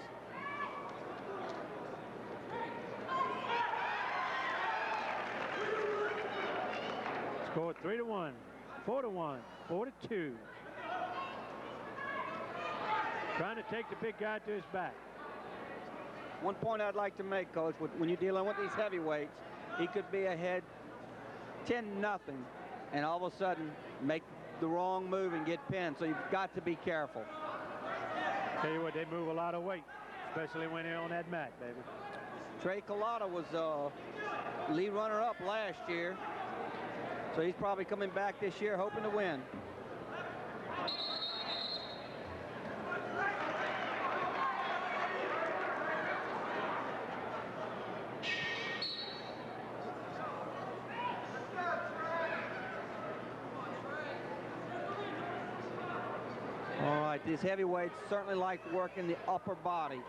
Score 3-1, 4-1, 4-2. Trying to take the big guy to his back. One point I'd like to make, Coach, when you're dealing with these heavyweights, he could be ahead 10-0, and all of a sudden make the wrong move and get pinned. So you've got to be careful. Tell you what, they move a lot of weight, especially when they're on that mat, baby. Trey Collada was lead runner-up last year, so he's probably coming back this year hoping to win. All right, these heavyweights certainly like working the upper body.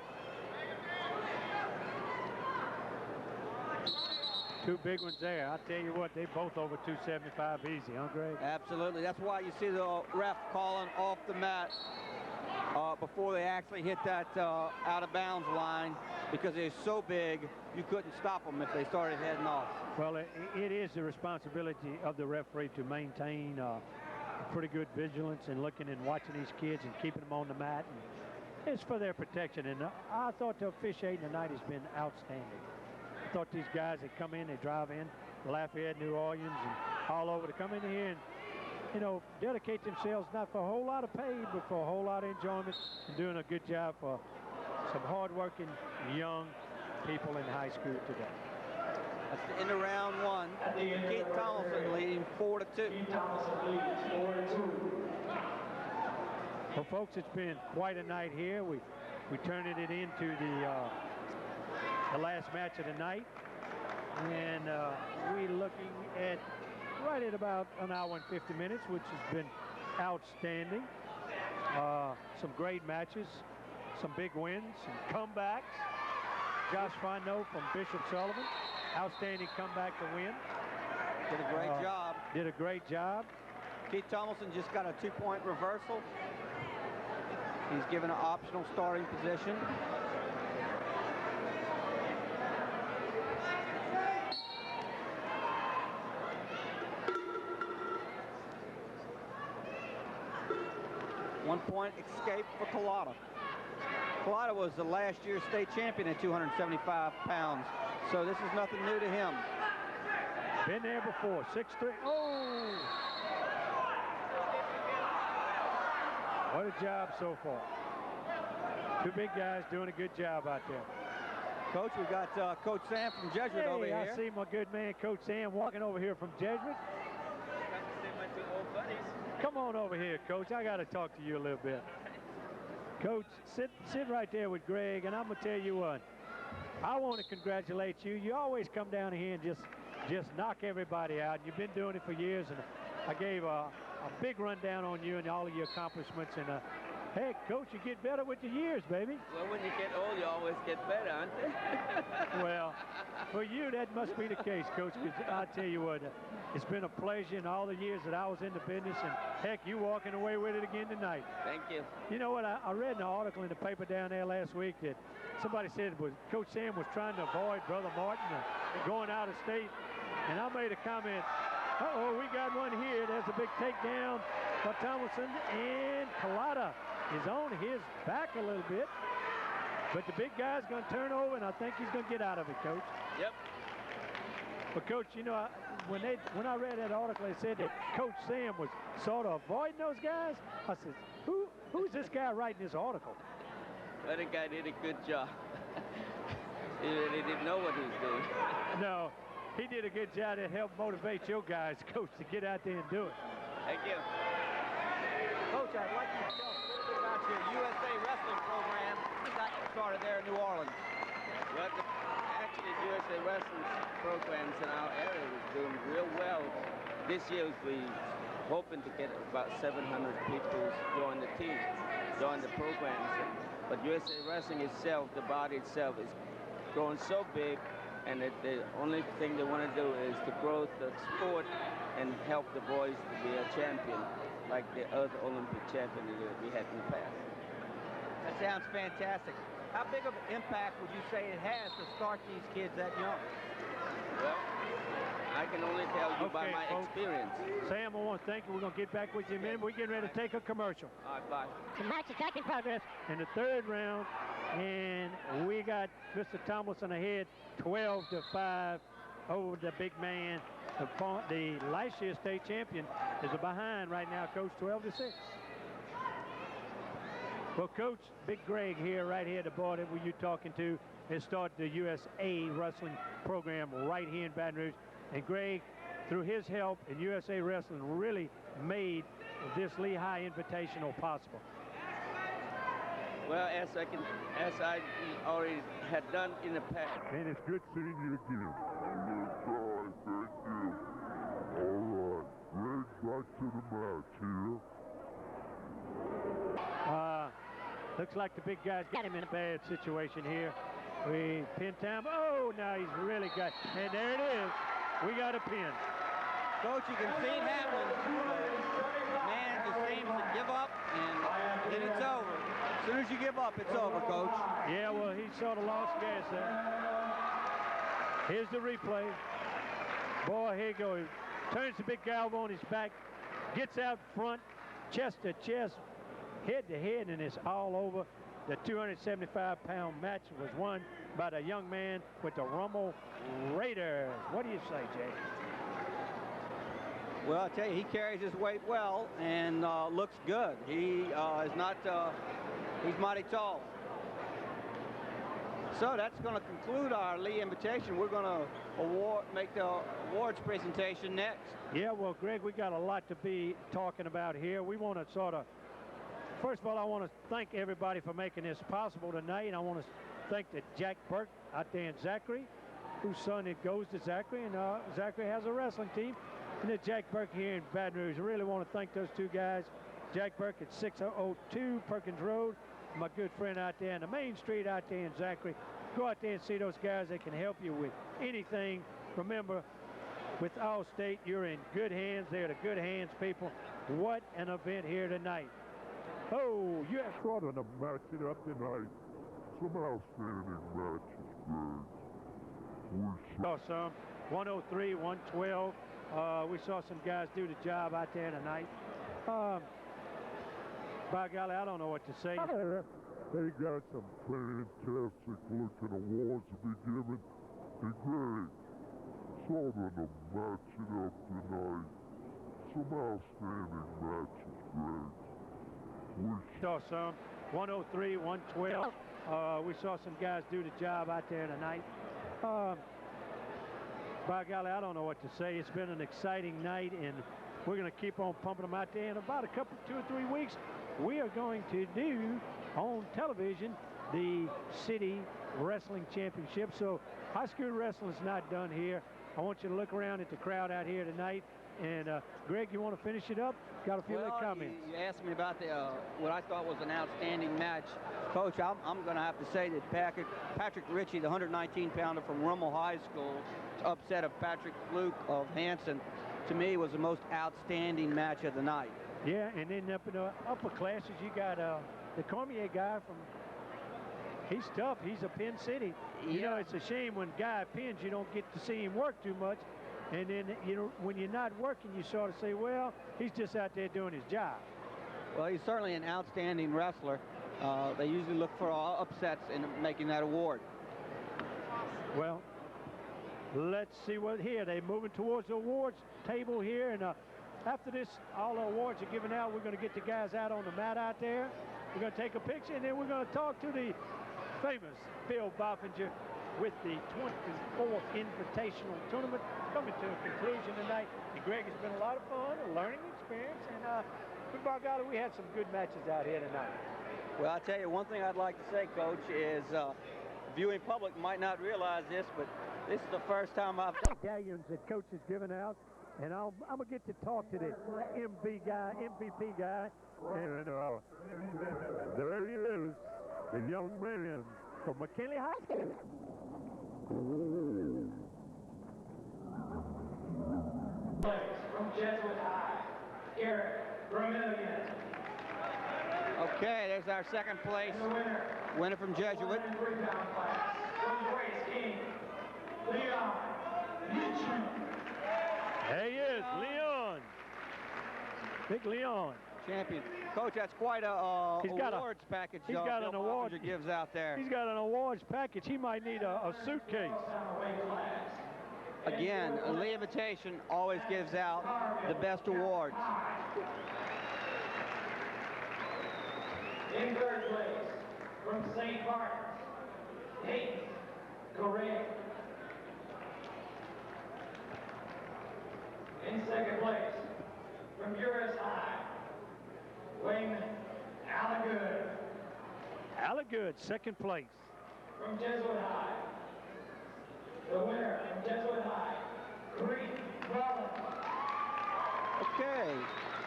Two big ones there. I'll tell you what, they both over 275 easy, huh, Greg? Absolutely. That's why you see the ref calling off the mat before they actually hit that out-of-bounds line, because they're so big, you couldn't stop them if they started heading off. Well, it is the responsibility of the referee to maintain pretty good vigilance and looking and watching these kids and keeping them on the mat. And it's for their protection. And I thought the officiating tonight has been outstanding. I thought these guys that come in, they drive in, Lafayette, New Orleans, and all over to come in here and, you know, dedicate themselves not for a whole lot of pay, but for a whole lot of enjoyment and doing a good job for some hardworking young people in high school today. That's the end of round one. Keith Thompson leading 4-2. Well, folks, it's been quite a night here. We turned it into the last match of the night, and we're looking at right at about an hour and 50 minutes, which has been outstanding. Some great matches, some big wins, some comebacks. Josh Fonneau from Bishop Sullivan, outstanding comeback to win. Did a great job. Did a great job. Keith Tomlinson just got a 2-point reversal. He's given an optional starting position. One-point escape for Collada. Collada was the last year's state champion at 275 pounds, so this is nothing new to him. Been there before. 6'3". Oh! What a job so far. Two big guys doing a good job out there. Coach, we got Coach Sam from Jesuit over here. I see my good man, Coach Sam, walking over here from Jesuit. Come on over here, Coach. I got to talk to you a little bit. Coach, sit right there with Greg, and I'm going to tell you what. I want to congratulate you. You always come down here and just knock everybody out. You've been doing it for years, and I gave a big rundown on you and all of your accomplishments. And hey, Coach, you get better with the years, baby. Well, when you get old, you always get better, aren't you? Well, for you, that must be the case, Coach, because I'll tell you what, it's been a pleasure in all the years that I was in the business, and heck, you walking away with it again tonight. Thank you. You know what, I read an article in the paper down there last week that somebody said Coach Sam was trying to avoid Brother Martin going out of state, and I made a comment, uh-oh, we got one here. There's a big takedown by Tomlinson, and Collada is on his back a little bit. But the big guy's going to turn over, and I think he's going to get out of it, Coach. Yep. But, Coach, you know, when I read that article, it said that Coach Sam was sort of avoiding those guys. I said, who's this guy writing this article? Well, the guy did a good job. He really didn't know what he was doing. No, he did a good job to help motivate your guys, Coach, to get out there and do it. Thank you. Coach, I'd like you to tell us a little bit about your USA Wrestling program that got started there in New Orleans. Well, actually, USA Wrestling programs in our area was doing real well. This year, we hoping to get about 700 people join the team, join the programs. But USA Wrestling itself, the body itself, is growing so big, and the only thing they want to do is to grow the sport and help the boys to be a champion, like the other Olympic champion that we had in the past. That sounds fantastic. How big of an impact would you say it has to start these kids that young? Well, I can only tell you by my folks. experience. Sam, I want to thank you. We're going to get back with you in a minute. We're getting ready to take a commercial. All right, bye. The match is back in progress in the third round, and we got Mr. Tomlinson ahead 12-5 over the big man. The last year's state champion is behind right now, Coach, 12-6. Well, Coach, Big Greg here, right here at the board that you're talking to, has started the USA Wrestling program right here in Baton Rouge. And Greg, through his help and USA Wrestling, really made this Lehigh Invitational possible. Well, as I already had done in the past. And it's good seeing you again. Thank you. All right, Greg, back to the match here. Looks like the big guy's got him in a bad situation here. We pin time. Oh, now he's really got, and there it is. We got a pin. Coach, you can see it happening. Man just seems to give up, and then it's over. As soon as you give up, it's over, Coach. Yeah, well, he sort of lost gas there. Here's the replay. Boy, here you go. He turns the big guy over on his back, gets out front, chest to chest, head to head, and it's all over. The 275-pound match was won by the young man with the Rummel Raiders. What do you say, Jay? Well, I tell you, he carries his weight well and looks good. He is not, he's mighty tall. So that's going to conclude our Lee invitation. We're going to make the awards presentation next. Yeah, well, Greg, we got a lot to be talking about here. We want to sort of, first of all, I want to thank everybody for making this possible tonight. And I want to thank the Jack Burke out there in Zachary, whose son it goes to Zachary, and Zachary has a wrestling team. And then Jack Burke here in Baton Rouge. I really want to thank those two guys. Jack Burke at 602 Perkins Road. My good friend out there on the main street out there in Zachary. Go out there and see those guys. They can help you with anything. Remember, with Allstate, you're in good hands. They're the good hands, people. What an event here tonight. Oh, you have Starting to match it up tonight. Some outstanding matches, Greg. We saw some 103, 112. We saw some guys do the job out there tonight. By golly, I don't know what to say. They got some fantastic looking awards to be given. And Greg, starting to match it up tonight. Some outstanding matches, Greg. We saw some 103, 112. We saw some guys do the job out there tonight. By golly, I don't know what to say. It's been an exciting night, and we're going to keep on pumping them out there. In about a couple, 2 or 3 weeks, we are going to do on television the City Wrestling Championship. So high school wrestling is not done here. I want you to look around at the crowd out here tonight. And Greg, you want to finish it up? Got a few other comments. You asked me about the what I thought was an outstanding match. Coach, I'm going to have to say that Patrick Ritchie, the 119-pounder from Rummel High School, upset of Patrick Fluke of Hanson, to me was the most outstanding match of the night. Yeah, and then up in the upper classes, you got the Cormier guy from, he's tough. He's a Penn City. Yeah. You know, it's a shame when Guy pins, you don't get to see him work too much. And then, you know, when you're not working, you sort of say, well, he's just out there doing his job. Well, he's certainly an outstanding wrestler. They usually look for upsets in making that award. Well, let's see what here. They're moving towards the awards table here. And after this, all the awards are given out. We're going to get the guys out on the mat out there. We're going to take a picture, and then we're going to talk to the famous Bill Boffinger with the 24th Invitational Tournament coming to a conclusion tonight. And Greg, it's been a lot of fun, a learning experience, and by golly, we had some good matches out here tonight. Well, I tell you, one thing I'd like to say, Coach, is viewing public might not realize this, but this is the first time I've done medallions that Coach has given out, and I'm going to get to talk to the MVP guy, and there he is, the young man from McKinley High School. From Jesuit High, Eric Vermillion. Okay, there's our second place winner from Jesuit. Rebound class, from Grace King, Leon Mitchell. There he is, Leon. Big Leon. Champion. Coach, that's quite a awards package he's got Bill an award. Boffinger gives out there. He's got an awards package. He might need a suitcase. Again, Lee Invitation always gives out the best awards. In third place, from St. Martin's, Hayden Correa. In second place, from Uris High, Wayman Allagood. Allagood, second place. From Jesuit High, the winner from Jesuit High, Green Rollins. Okay.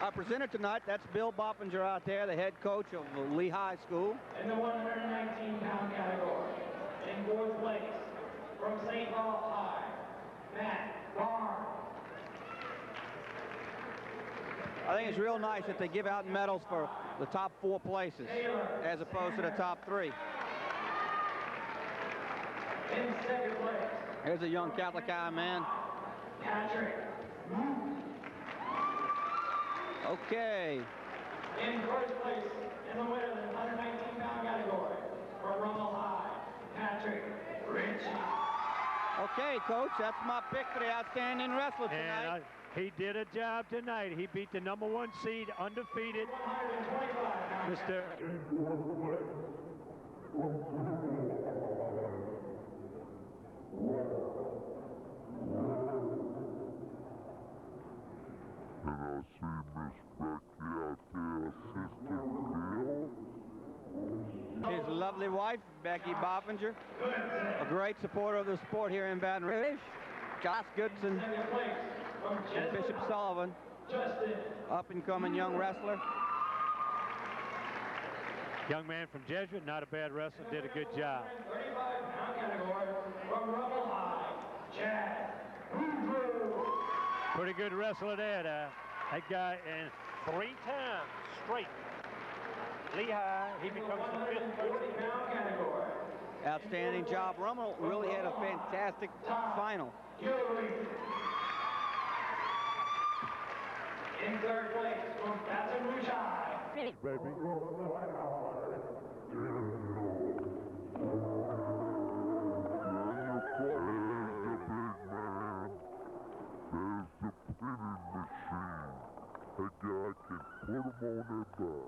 Our presenter tonight, that's Bill Boffinger out there, the head coach of Lee High School. In the 119-pound category, in fourth place, from St. Paul High, Matt Barnes. I think it's real nice that they give out medals for the top 4 places as opposed to the top 3. In second place, Here's a young Catholic High man. Patrick. Okay. In first place, in the winner of the 119-pound category, from Rummel High, Patrick Ritchie. Okay, Coach, that's my pick for the outstanding wrestler tonight. And he did a job tonight. He beat the number 1 seed, undefeated, 125 Mr. And I see Miss Becky out there assisting Bill. His lovely wife, Becky Boffinger, a great supporter of the sport here in Baton Rouge. Josh Goodson and Bishop Sullivan, up-and-coming young wrestler. Young man from Jesuit, not a bad wrestler, did a good job. 35-pound category, from Rummel High, Chad Boudreaux. Pretty good wrestler there. That guy, and 3 times straight. Lehigh, he becomes the 5th. 40-pound category. Outstanding job. Rummel really had a fantastic final. In third place, from Baton Rouge High. Baby. There's the big man. There's the pinning machine. That guy can put him on their back.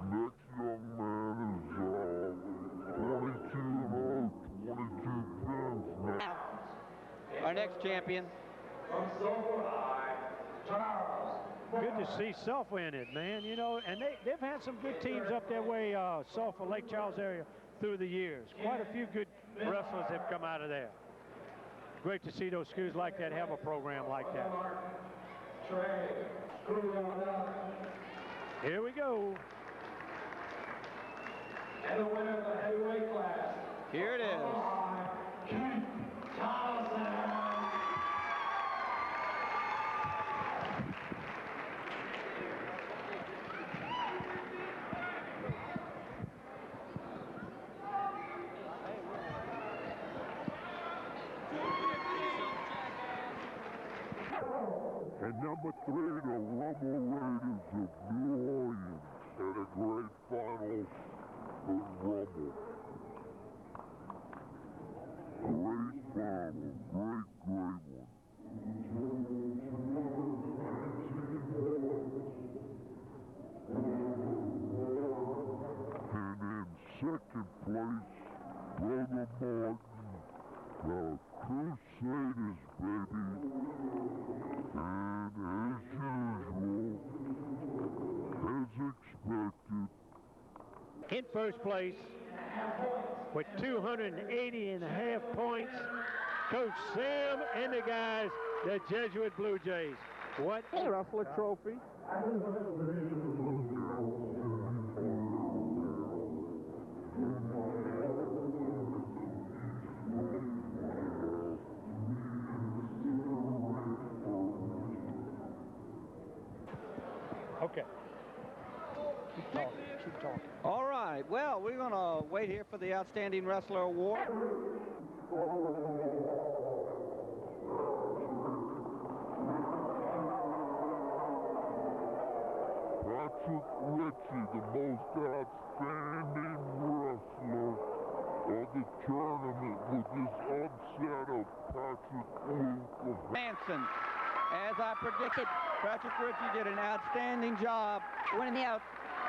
This next young man is 22 and 22 pins now. Our next champion. From Silver High, Charles. Good to see Sulphur in it, man. You know, and they've had some good teams up their way, Sulphur, Lake Charles area through the years. Quite a few good wrestlers have come out of there. Great to see those schools like that have a program like that. Here we go. And the winner of the heavyweight class. Here it is. Keith Thompson. And number 3, the Rummel Raiders of New Orleans had a great final for Rummel. Great final, great one. And in second place, Brother Martin, the Crusaders, baby. And as usual, as expected, In first place with 280.5 points, Coach Sam and the guys, the Jesuit Blue Jays. What a Wrestler trophy. Okay. Keep talking. Keep talking. All right. Well, we're going to wait here for the Outstanding Wrestler Award. Patrick Ritchie, the most outstanding wrestler of the tournament, with this upset of Patrick Luke. Manson, as I predicted, Patrick Ritchie did an outstanding job winning the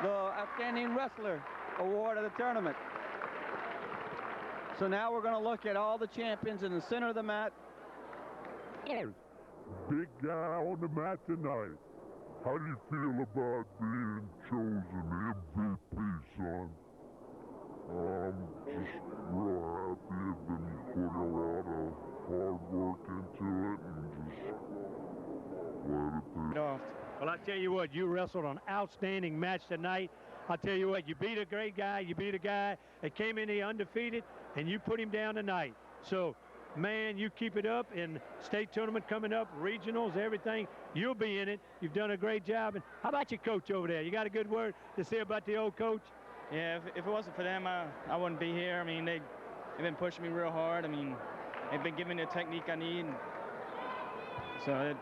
Outstanding Wrestler Award of the tournament. So now we're going to look at all the champions in the center of the mat. Big guy on the mat tonight. How do you feel about being chosen MVP, son? Just real happy. I've been putting a lot of hard work into it and just let it be. Well, I tell you what, you wrestled an outstanding match tonight. I tell you what, you beat a great guy. You beat a guy that came in here undefeated, and you put him down tonight. So, man, you keep it up. And state tournament coming up, regionals, everything. You'll be in it. You've done a great job. And how about your coach over there? You got a good word to say about the old coach? Yeah, if it wasn't for them, I wouldn't be here. I mean, they've been pushing me real hard. I mean, they've been giving me the technique I need. So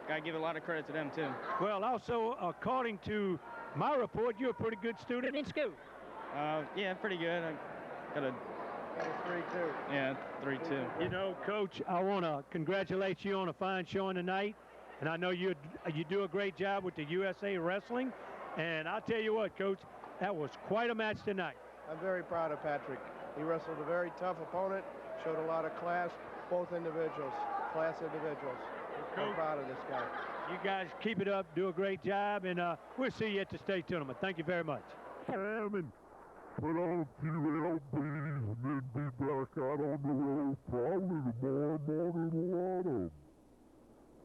got to give a lot of credit to them, too. Well, also, according to my report, you're a pretty good student in school. Yeah, pretty good. I got a 3-2. Yeah, 3-2. You know, Coach, I want to congratulate you on a fine showing tonight. And I know you do a great job with the USA Wrestling. And I'll tell you what, Coach, that was quite a match tonight. I'm very proud of Patrick. He wrestled a very tough opponent, showed a lot of class, both individuals, class individuals. I'm proud of this guy. You guys keep it up, do a great job, and we'll see you at the state tournament. Thank you very much. Put on a few LBs and then be back out on the road probably tomorrow morning, a lot of them.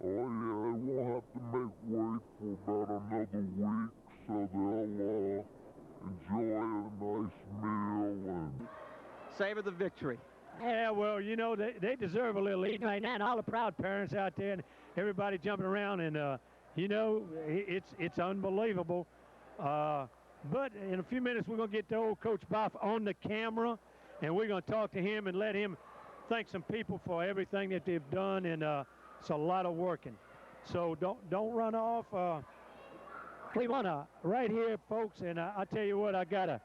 Oh yeah, they won't have to make weight for about another week, so they'll enjoy a nice meal and Savor the victory. Yeah, well, you know, they deserve a little eating right now, and all the proud parents out there and everybody jumping around, and, you know, it's unbelievable. But in a few minutes, we're going to get the old Coach Boff on the camera, and we're going to talk to him and let him thank some people for everything that they've done, and it's a lot of working. So don't run off. We want to, right here, folks, and I'll tell you what, I got to